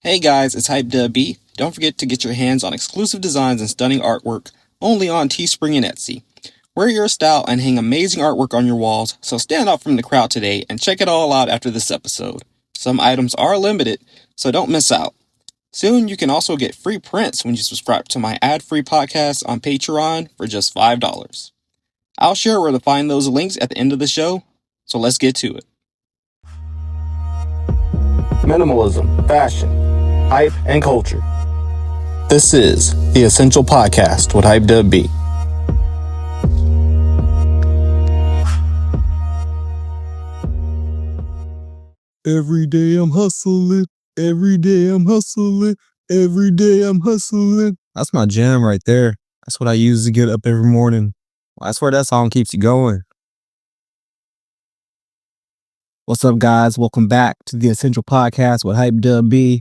Hey guys, it's HypeDubB. Don't forget to get your hands on exclusive designs and stunning artwork only on Teespring and Etsy. Wear your style and hang amazing artwork on your walls, so stand out from the crowd today and check it all out after this episode. Some items are limited, so don't miss out. Soon you can also get free prints when you subscribe to my ad-free podcast on Patreon for just $5. I'll share where to find those links at the end of the show, so let's get to it. Minimalism, fashion, hype, and culture. This is The Essential Podcast with HypeDubB. Every day I'm hustling, every day I'm hustling, every day I'm hustling. That's my jam right there. That's what I use to get up every morning. I swear that song keeps you going. What's up, guys? Welcome back to The Essential Podcast with HypeDubB.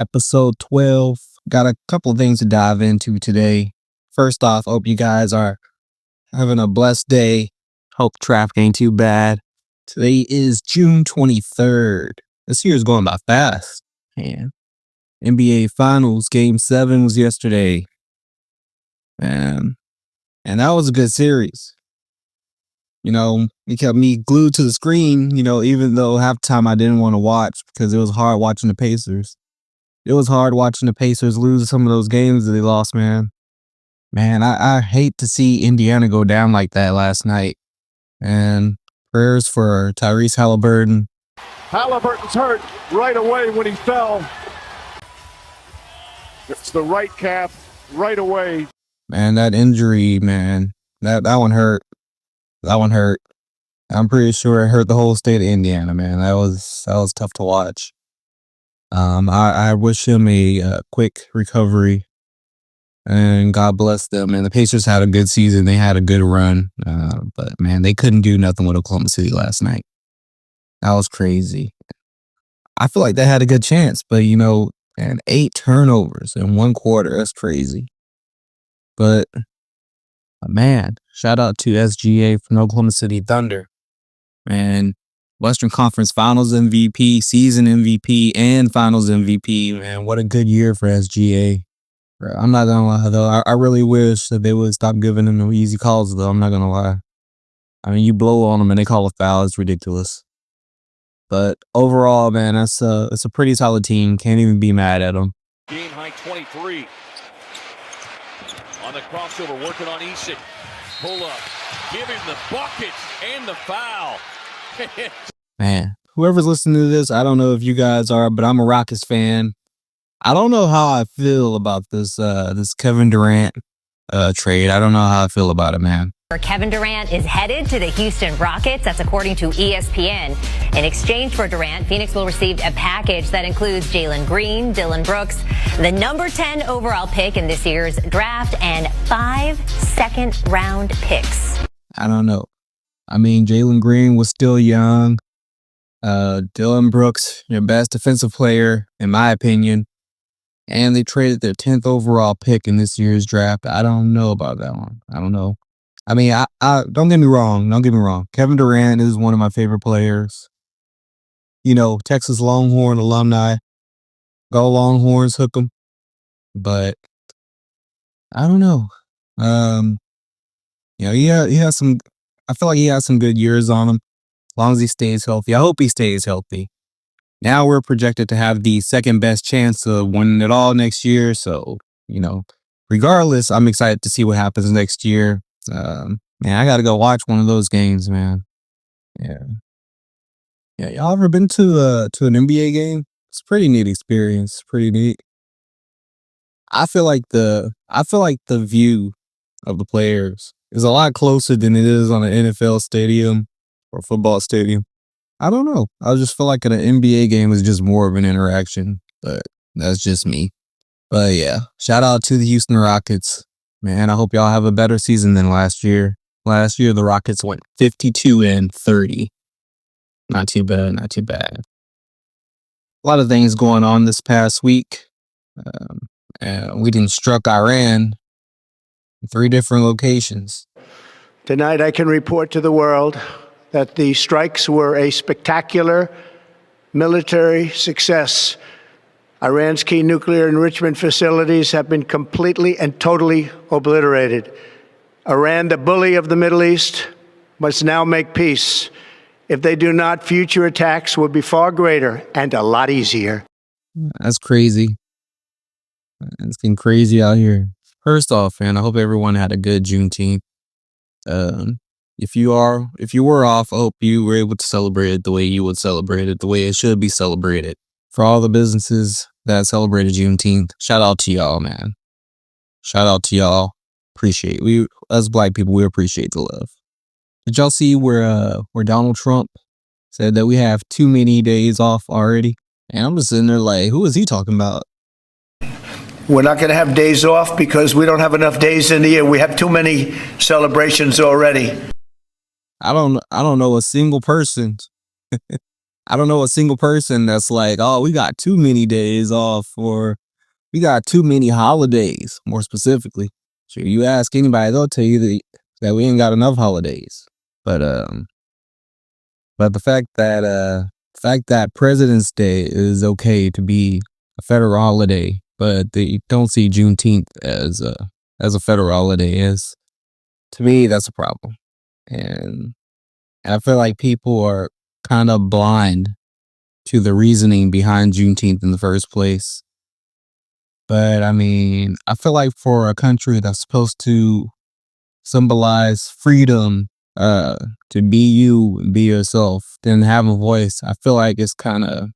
Episode 12. Got a couple of things to dive into today. First off, hope you guys are having a blessed day. Hope traffic ain't too bad. Today is June 23rd. This year is going by fast. Man. NBA Finals Game 7 was yesterday. Man. And that was a good series. You know, it kept me glued to the screen, even though half the time I didn't want to watch because it was hard watching the Pacers. It was hard watching the Pacers lose some of those games that they lost, man. Man, I hate to see Indiana go down like that last night. And prayers for Tyrese Halliburton. Halliburton's hurt right away when he fell. It's the right calf right away. Man, that injury, man, that one hurt. That one hurt. I'm pretty sure it hurt the whole state of Indiana, man. That was tough to watch. I wish him a quick recovery, and God bless them. And the Pacers had a good season. They had a good run, but man, they couldn't do nothing with Oklahoma City last night. That was crazy. I feel like they had a good chance, but and 8 turnovers in one quarter. That's crazy. But man, shout out to SGA from Oklahoma City Thunder. Man, Western Conference Finals MVP, season MVP, and Finals MVP. Man, what a good year for SGA. I'm not gonna lie though. I really wish that they would stop giving them the easy calls though. I'm not gonna lie. I mean, you blow on them and they call a foul. It's ridiculous. But overall, man, it's a pretty solid team. Can't even be mad at them. Game high 23. On the crossover, working on Isak. Pull up. Give him the bucket and the foul. Man, whoever's listening to this, I don't know if you guys are, but I'm a Rockets fan. I don't know how I feel about this Kevin Durant trade. I don't know how I feel about it, man. Kevin Durant is headed to the Houston Rockets. That's according to ESPN. In exchange for Durant, Phoenix will receive a package that includes Jalen Green, Dillon Brooks, the number 10 overall pick in this year's draft, and 5 second-round picks. I don't know. I mean, Jalen Green was still young. Dillon Brooks, your best defensive player, in my opinion. And they traded their 10th overall pick in this year's draft. I don't know about that one. I don't know. I mean, I don't get me wrong. Don't get me wrong. Kevin Durant is one of my favorite players. Texas Longhorn alumni. Go Longhorns, hook 'em. But I don't know. He has some. I feel like he has some good years on him. As long as he stays healthy. I hope he stays healthy. Now we're projected to have the second best chance of winning it all next year. So, regardless, I'm excited to see what happens next year. Man, I got to go watch one of those games, man. Yeah. Y'all ever been to an NBA game? It's a pretty neat experience. Pretty neat. I feel like the view of the players is a lot closer than it is on an NFL stadium or football stadium. I don't know. I just feel like an NBA game is just more of an interaction, but that's just me. But yeah, shout out to the Houston Rockets. Man, I hope y'all have a better season than last year. Last year, the Rockets went 52-30. Not too bad, not too bad. A lot of things going on this past week. We done struck Iran in 3 different locations. Tonight, I can report to the world that the strikes were a spectacular military success Iran's key nuclear enrichment facilities have been completely and totally obliterated. Iran, the bully of the Middle East, must now make peace. If they do not, future attacks will be far greater and a lot easier. That's crazy. It's getting crazy out here. First off, man, I hope everyone had a good Juneteenth. If you were off, I hope you were able to celebrate it the way you would celebrate it, the way it should be celebrated. For all the businesses that celebrated Juneteenth, shout out to y'all, man. Shout out to y'all. We as black people, we appreciate the love. Did y'all see where Donald Trump said that we have too many days off already? And I'm just sitting there like, who is he talking about? We're not going to have days off because we don't have enough days in the year. We have too many celebrations already. I don't know a single person. I don't know a single person that's like, oh, we got too many days off, or we got too many holidays, more specifically. So you ask anybody, they'll tell you that we ain't got enough holidays. But the fact that President's Day is okay to be a federal holiday, but they don't see Juneteenth as a federal holiday is, to me, that's a problem. And I feel like people are kind of blind to the reasoning behind Juneteenth in the first place. But I mean, I feel like for a country that's supposed to symbolize freedom, to be you, be yourself, then have a voice, I feel like it's kind of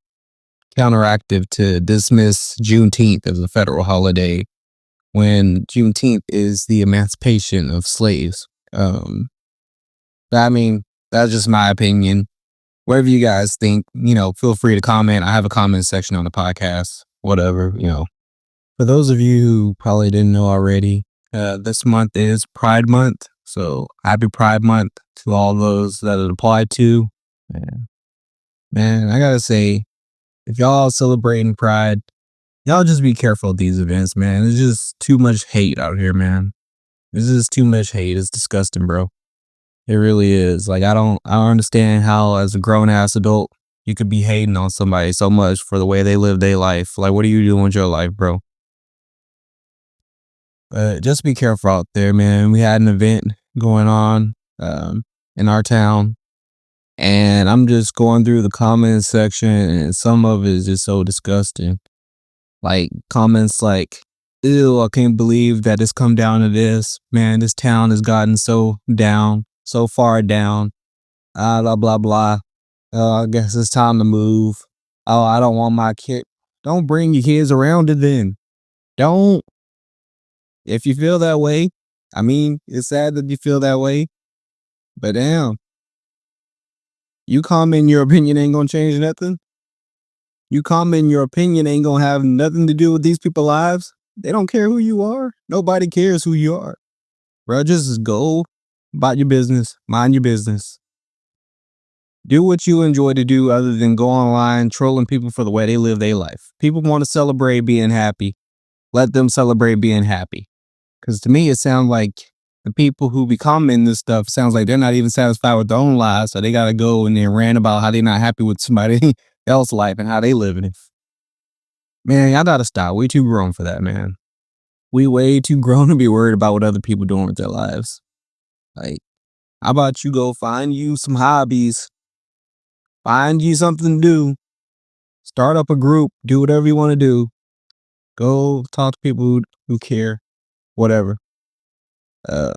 counteractive to dismiss Juneteenth as a federal holiday when Juneteenth is the emancipation of slaves. But I mean, that's just my opinion. Whatever you guys think, feel free to comment. I have a comment section on the podcast, whatever. For those of you who probably didn't know already, this month is Pride Month. So happy Pride Month to all those that it applied to. Man, I gotta say, if y'all celebrating Pride, y'all just be careful at these events, man. There's just too much hate out here, man. There's just too much hate. It's disgusting, bro. It really is. Like, I don't understand how, as a grown ass adult, you could be hating on somebody so much for the way they live their life. Like, what are you doing with your life, bro? But just be careful out there, man. We had an event going on in our town, and I'm just going through the comments section, and some of it is just so disgusting. Like, comments like, ew, I can't believe that it's come down to this. Man, this town has gotten so down, so far down. Blah, blah, blah. I guess it's time to move. Oh, I don't want my kid. Don't bring your kids around it then. Don't. If you feel that way, I mean, it's sad that you feel that way, but damn. You comment your opinion ain't gonna change nothing. You comment your opinion ain't gonna have nothing to do with these people's lives. They don't care who you are. Nobody cares who you are. Bro, just go about your business. Mind your business. Do what you enjoy to do other than go online trolling people for the way they live their life. People want to celebrate being happy. Let them celebrate being happy. Because to me, it sounds like the people who be commenting this stuff sounds like they're not even satisfied with their own lives. So they got to go and then rant about how they're not happy with somebody else's life and how they living it. Man, y'all got to stop. We too grown for that, man. We way too grown to be worried about what other people doing with their lives. Like, how about you go find you some hobbies? Find you something to do. Start up a group. Do whatever you want to do. Go talk to people who care. Whatever. But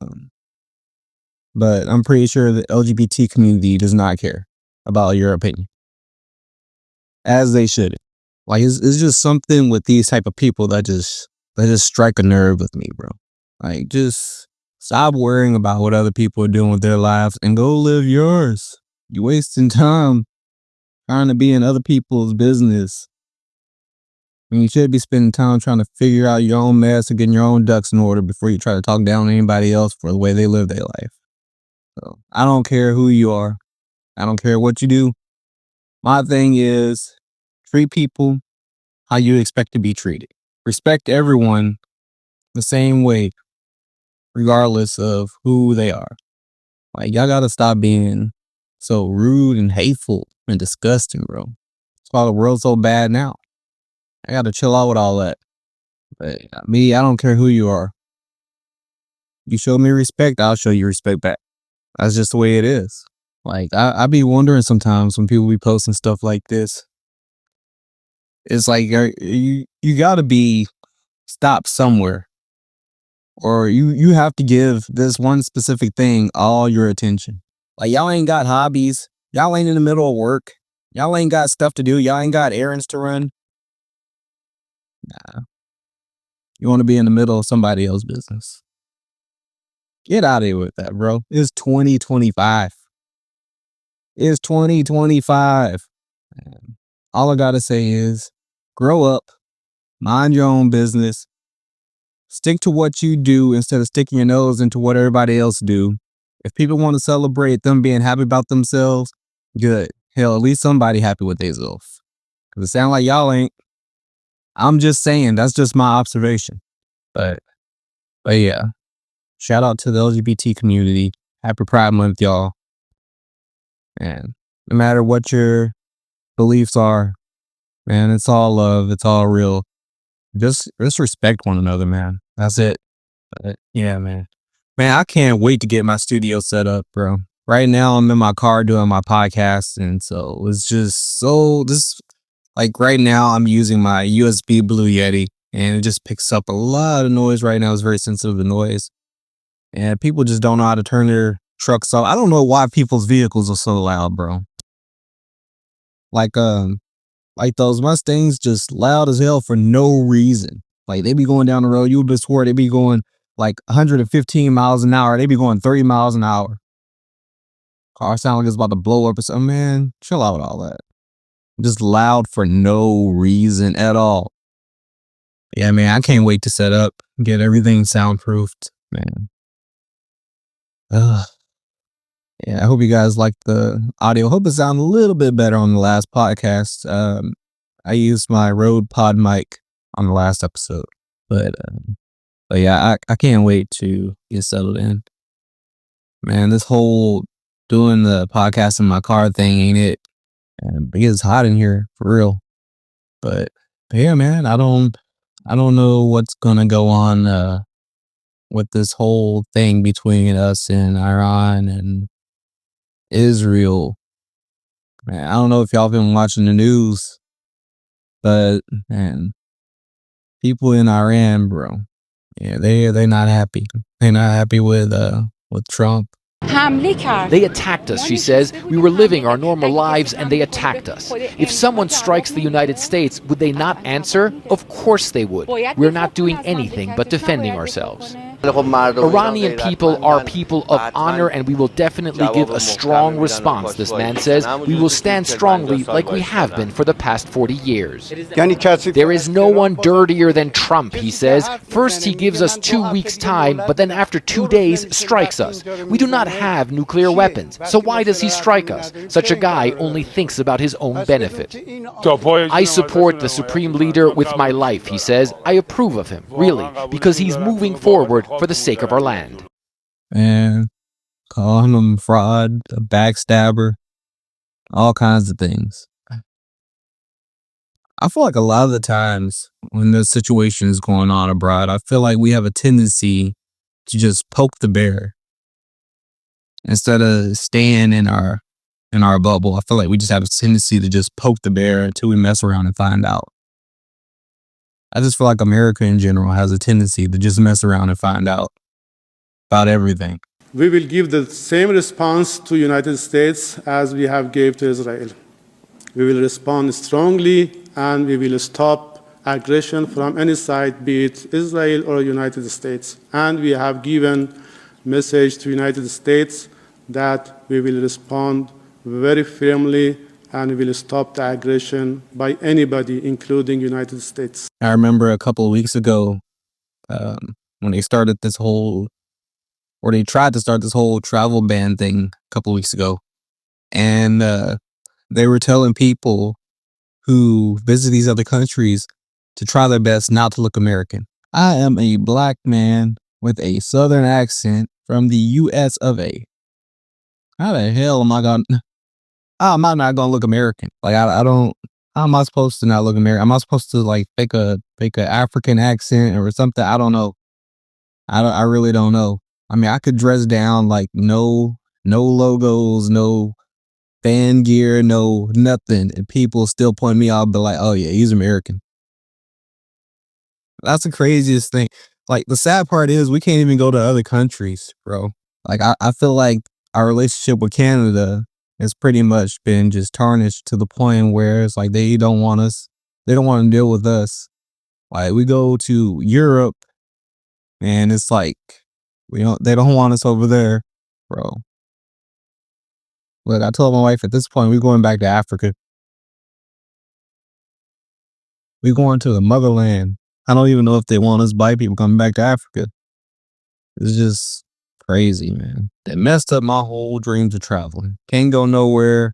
I'm pretty sure the LGBT community does not care about your opinion. As they should. Like, it's just something with these type of people that just strike a nerve with me, bro. Like, just stop worrying about what other people are doing with their lives and go live yours. You're wasting time trying to be in other people's business. And you should be spending time trying to figure out your own mess and getting your own ducks in order before you try to talk down on anybody else for the way they live their life. So I don't care who you are. I don't care what you do. My thing is treat people how you expect to be treated. Respect everyone the same way, regardless of who they are. Like, y'all gotta stop being so rude and hateful and disgusting, bro. That's why the world's so bad now. I gotta chill out with all that. But me, I don't care who you are. You show me respect, I'll show you respect back. That's just the way it is. Like, I be wondering sometimes when people be posting stuff like this. It's like you gotta be stopped somewhere. Or you have to give this one specific thing all your attention. Like, y'all ain't got hobbies. Y'all ain't in the middle of work. Y'all ain't got stuff to do. Y'all ain't got errands to run. Nah. You want to be in the middle of somebody else's business. Get out of here with that, bro. It's 2025. It's 2025. Man, all I gotta say is grow up, mind your own business, stick to what you do instead of sticking your nose into what everybody else do. If people want to celebrate them being happy about themselves, good. Hell, at least somebody happy with themselves. Cause it sound like y'all ain't. I'm just saying, that's just my observation. But yeah. Shout out to the LGBT community. Happy Pride Month, y'all. And no matter what your beliefs are, man, it's all love. It's all real. Just respect one another, man. That's it. But yeah, man. Man, I can't wait to get my studio set up, bro. Right now, I'm in my car doing my podcast. And so it's just like right now, I'm using my USB Blue Yeti. And it just picks up a lot of noise right now. It's very sensitive to noise. And people just don't know how to turn their trucks off. I don't know why people's vehicles are so loud, bro. Like those Mustangs, just loud as hell for no reason. Like, they be going down the road, you would be swear they be going like 115 miles an hour. They be going 30 miles an hour. Car sound like it's about to blow up or something. Man, chill out with all that. Just loud for no reason at all. Yeah, man, I can't wait to set up, get everything soundproofed, man. Yeah, I hope you guys like the audio. Hope it sounded a little bit better on the last podcast. I used my Rode Pod mic on the last episode, but yeah, I can't wait to get settled in. Man, this whole doing the podcast in my car thing ain't it? And it gets hot in here for real. But yeah, man, I don't know what's gonna go on with this whole thing between us and Iran and Israel. Man, I don't know if y'all been watching the news, but man, people in Iran, bro, yeah, they not happy. They're not happy with Trump. They attacked us, she says. We were living our normal lives and they attacked us. If someone strikes the United States, would they not answer? Of course they would. We're not doing anything but defending ourselves. Iranian people are people of honor and we will definitely give a strong response, this man says. We will stand strongly like we have been for the past 40 years. There is no one dirtier than Trump, he says. First he gives us 2 weeks' time, but then after 2 days strikes us. We do not have nuclear weapons, so why does he strike us? Such a guy only thinks about his own benefit. I support the supreme leader with my life, he says. I approve of him, really, because he's moving forward for the sake of our land. And calling him fraud, a backstabber, all kinds of things. I feel like a lot of the times when the situation is going on abroad, I feel like we have a tendency to just poke the bear instead of staying in our bubble. I feel like we just have a tendency to just poke the bear until we mess around and find out. I just feel like America in general has a tendency to just mess around and find out about everything. We will give the same response to United States as we have gave to Israel. We will respond strongly and we will stop aggression from any side, be it Israel or United States. And we have given message to United States that we will respond very firmly and we will stop the aggression by anybody, including United States. I remember a couple of weeks ago when they started this whole, or they tried to start this whole travel ban thing a couple of weeks ago. And they were telling people who visit these other countries to try their best not to look American. I am a black man with a Southern accent from the U.S. of A. How the hell am I not gonna look American? Like I don't how am I supposed to not look American? Am I supposed to like fake a African accent or something? I don't know. I really don't know. I mean, I could dress down like no logos, no fan gear, no nothing, and people still point me out, but like, oh yeah, he's American. That's the craziest thing. Like the sad part is we can't even go to other countries, bro. Like I feel like our relationship with Canada has pretty much been just tarnished to the point where it's like they don't want to deal with us. Like we go to Europe and it's like they don't want us over there, bro. Look, I told my wife at this point we're going back to Africa. We're going to the motherland. I don't even know if they want us black people coming back to Africa. It's just crazy, man. That messed up my whole dreams of traveling. Can't go nowhere.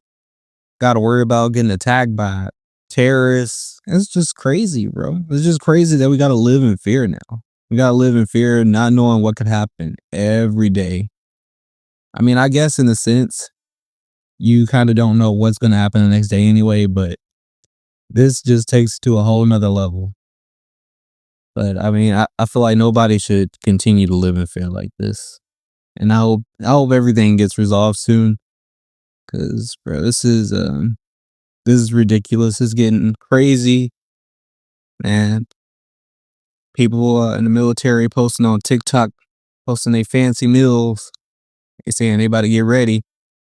Got to worry about getting attacked by terrorists. It's just crazy, bro. It's just crazy that we got to live in fear now. We got to live in fear, not knowing what could happen every day. I mean, I guess in a sense, you kind of don't know what's going to happen the next day anyway, but this just takes it to a whole nother level. But I mean, I feel like nobody should continue to live in fear like this. And I hope everything gets resolved soon. Cause bro, this is ridiculous. It's getting crazy. And people in the military posting on TikTok, posting their fancy meals. They saying they about to get ready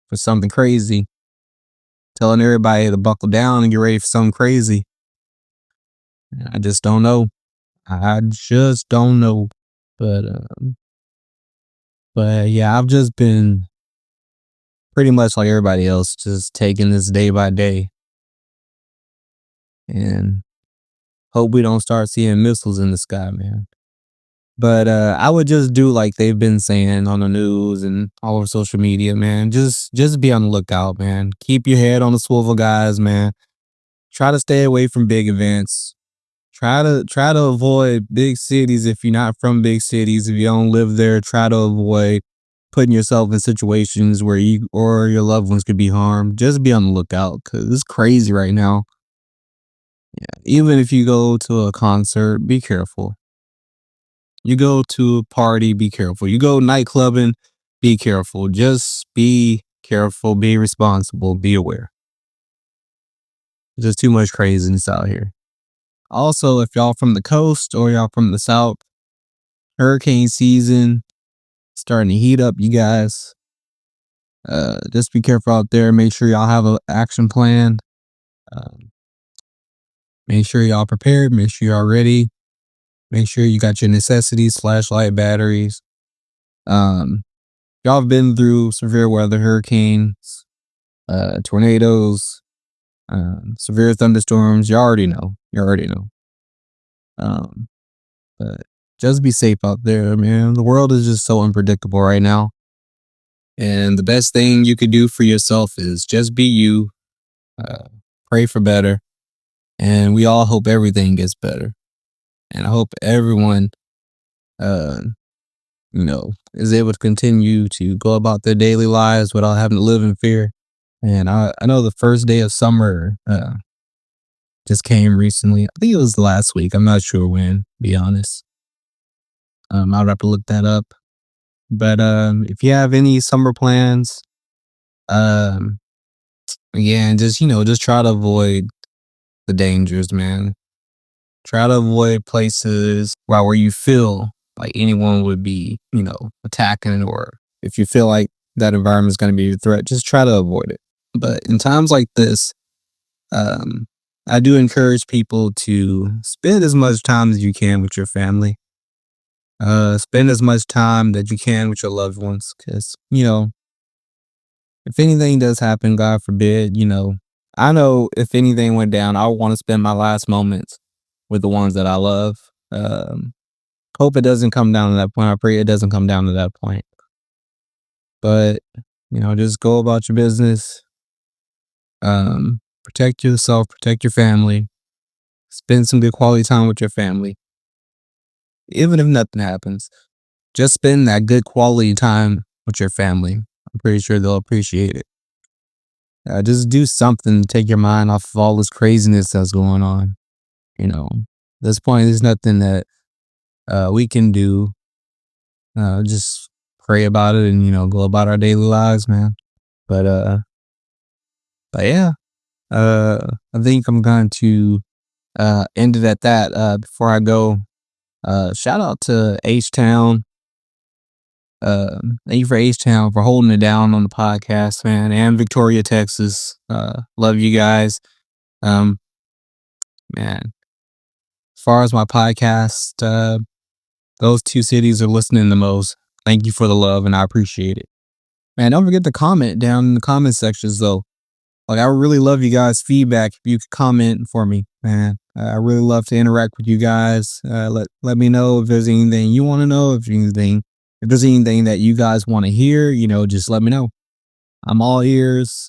for something crazy. Telling everybody to buckle down and get ready for something crazy. I just don't know. I just don't know. But yeah, I've just been pretty much like everybody else, just taking this day by day. And hope we don't start seeing missiles in the sky, man. But I would just do like they've been saying on the news and all over social media, man. Just be on the lookout, man. Keep your head on the swivel, guys, man. Try to stay away from big events. Try to avoid big cities if you're not from big cities. If you don't live there, try to avoid putting yourself in situations where you or your loved ones could be harmed. Just be on the lookout because it's crazy right now. Yeah, even if you go to a concert, be careful. You go to a party, be careful. You go nightclubbing, be careful. Just be careful, be responsible, be aware. There's just too much craziness out here. Also, if y'all from the coast or y'all from the south, hurricane season starting to heat up, you guys. Just be careful out there. Make sure y'all have an action plan. Make sure y'all prepared. Make sure y'all ready. Make sure you got your necessities, flashlight, batteries. Y'all have been through severe weather, hurricanes, tornadoes, severe thunderstorms. You already know. But just be safe out there, man. The world is just so unpredictable right now. And the best thing you could do for yourself is just be you. Pray for better. And we all hope everything gets better. And I hope everyone, is able to continue to go about their daily lives without having to live in fear. And I know the first day of summer just came recently. I think it was last week. I'm not sure when, to be honest. I'll have to look that up. But if you have any summer plans, again, just try to avoid the dangers, man. Try to avoid places where you feel like anyone would be, attacking, or if you feel like that environment is going to be a threat, just try to avoid it. But in times like this, I do encourage people to spend as much time as you can with your family. Spend as much time that you can with your loved ones, because, if anything does happen, God forbid, I know if anything went down, I want to spend my last moments with the ones that I love. Hope it doesn't come down to that point. I pray it doesn't come down to that point. But, just go about your business. Protect yourself, protect your family. Spend some good quality time with your family. Even if nothing happens, just spend that good quality time with your family. I'm pretty sure they'll appreciate it. Just do something to take your mind off of all this craziness that's going on. You know, at this point, there's nothing that we can do. Just pray about it and, go about our daily lives, man. But yeah, I think I'm going to end it at that. Before I go, shout out to H-Town. Thank you for H-Town for holding it down on the podcast, man, and Victoria, Texas. Love you guys. Man, as far as my podcast, those two cities are listening the most. Thank you for the love, and I appreciate it. Man, don't forget to comment down in the comment sections, though. Like, I really love you guys' feedback. If you could comment for me, man. I really love to interact with you guys. Let me know if there's anything you want to know. If there's anything that you guys want to hear, just let me know. I'm all ears.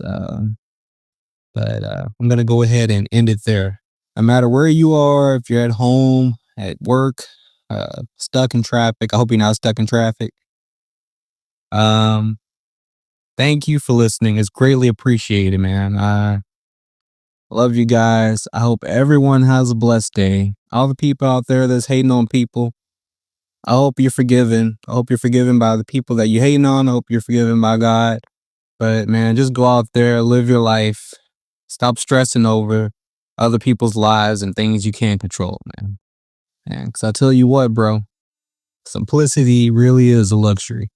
But I'm going to go ahead and end it there. No matter where you are, if you're at home, at work, stuck in traffic. I hope you're not stuck in traffic. Thank you for listening. It's greatly appreciated, man. I love you guys. I hope everyone has a blessed day. All the people out there that's hating on people, I hope you're forgiven. I hope you're forgiven by the people that you're hating on. I hope you're forgiven by God. But man, just go out there, live your life. Stop stressing over other people's lives and things you can't control, man. And because I tell you what, bro, simplicity really is a luxury.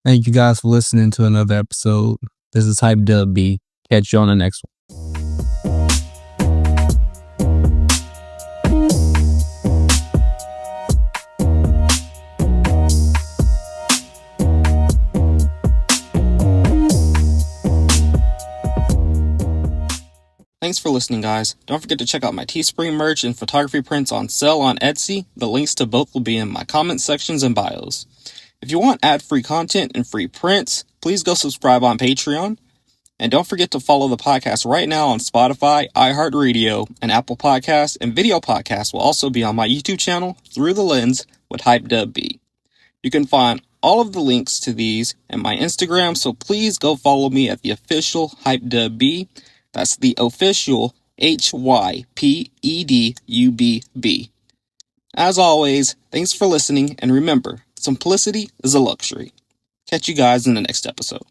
Thank you guys for listening to another episode. This is Hype Dub B. Catch you on the next one. Thanks for listening, guys. Don't forget to check out my Teespring merch and photography prints on sale on Etsy. The links to both will be in my comment sections and bios. If you want ad-free content and free prints, please go subscribe on Patreon. And don't forget to follow the podcast right now on Spotify, iHeartRadio, and Apple Podcasts, and video podcasts will also be on my YouTube channel, Through the Lens with Hype Dub B. You can find all of the links to these in my Instagram, so please go follow me at the official Hype Dub B. That's the official HYPEDUBB. As always, thanks for listening, and remember, simplicity is a luxury. Catch you guys in the next episode.